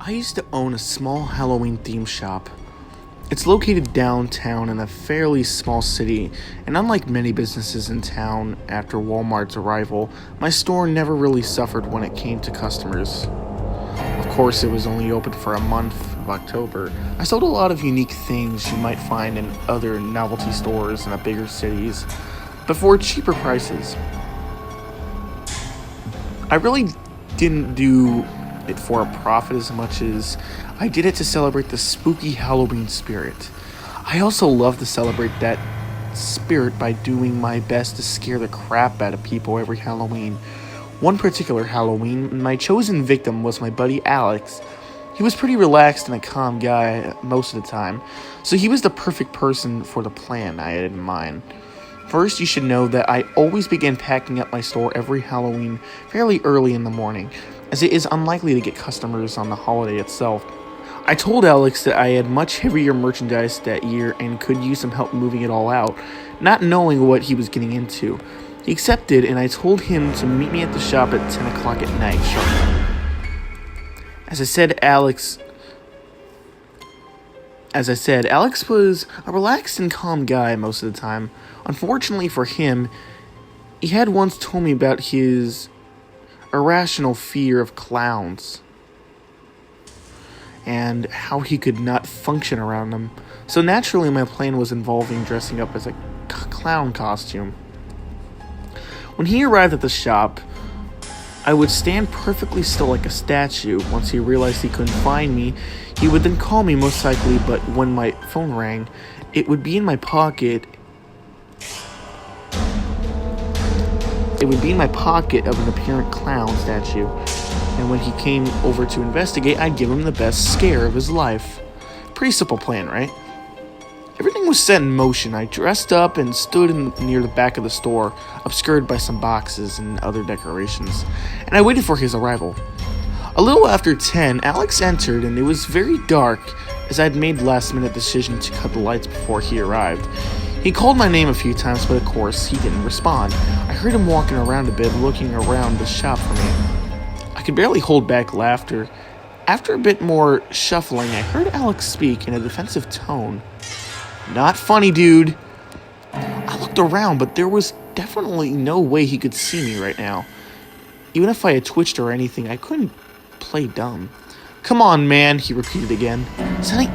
I used to own a small Halloween theme shop. It's located downtown in a fairly small city, and unlike many businesses in town after Walmart's arrival, my store never really suffered when it came to customers. Of course, it was only open for a month of October. I sold a lot of unique things you might find in other novelty stores in the bigger cities, but for cheaper prices. I really didn't do it for a profit as much as I did it to celebrate the spooky Halloween spirit. I also love to celebrate that spirit by doing my best to scare the crap out of people every Halloween. One particular Halloween, my chosen victim was my buddy Alex. He was pretty relaxed and a calm guy most of the time, so he was the perfect person for the plan I had in mind. First, you should know that I always begin packing up my store every Halloween fairly early in the morning, as it is unlikely to get customers on the holiday itself. I told Alex that I had much heavier merchandise that year and could use some help moving it all out, not knowing what he was getting into. He accepted, and I told him to meet me at the shop at 10 o'clock at night sharp. As I said, Alex was a relaxed and calm guy most of the time. Unfortunately for him, he had once told me about his irrational fear of clowns and how he could not function around them. So naturally, my plan was involving dressing up as a clown costume. When he arrived at the shop, I would stand perfectly still like a statue. Once he realized he couldn't find me, he would then call me most likely, but when my phone rang, it would be in my pocket. It would be in my pocket of an apparent clown statue, and when he came over to investigate, I'd give him the best scare of his life. Pretty simple plan, right? Everything was set in motion. I dressed up and stood near the back of the store, obscured by some boxes and other decorations, and I waited for his arrival. A little after 10, Alex entered, and it was very dark, as I had made the last-minute decision to cut the lights before he arrived. He called my name a few times, but of course, he didn't respond. I heard him walking around a bit, looking around the shop for me. I could barely hold back laughter. After a bit more shuffling, I heard Alex speak in a defensive tone. "Not funny, dude." I looked around, but there was definitely no way he could see me right now. Even if I had twitched or anything, I couldn't play dumb. "Come on, man," he repeated again, sounding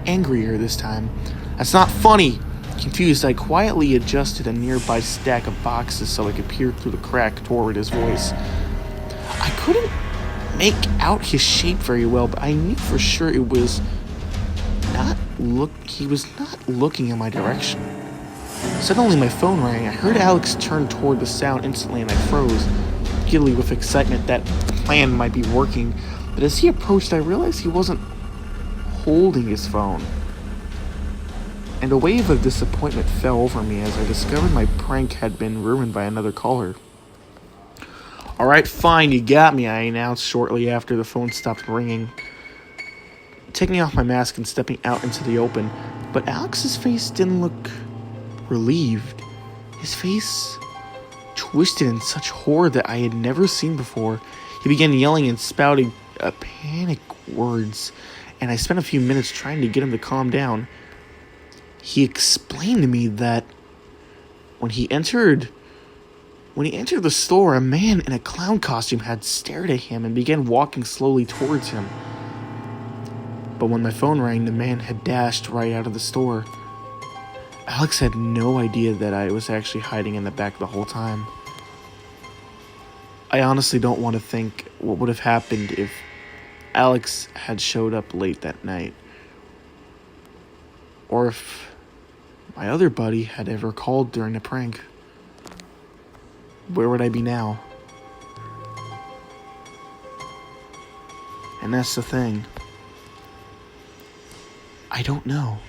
angrier this time. "That's not funny." Confused, I quietly adjusted a nearby stack of boxes so I could peer through the crack toward his voice. I couldn't make out his shape very well, but I knew for sure he was not looking in my direction. Suddenly my phone rang. I heard Alex turn toward the sound instantly, and I froze, giddy with excitement that the plan might be working. But as he approached, I realized he wasn't holding his phone, and a wave of disappointment fell over me as I discovered my prank had been ruined by another caller. "Alright, fine, you got me," I announced shortly after the phone stopped ringing, taking off my mask and stepping out into the open. But Alex's face didn't look relieved. His face twisted in such horror that I had never seen before. He began yelling and spouting panic words, and I spent a few minutes trying to get him to calm down. He explained to me that when he entered the store, a man in a clown costume had stared at him and began walking slowly towards him. But when my phone rang, the man had dashed right out of the store. Alex had no idea that I was actually hiding in the back the whole time. I honestly don't want to think what would have happened if Alex had showed up late that night, or if my other buddy had ever called during the prank. Where would I be now? And that's the thing. I don't know.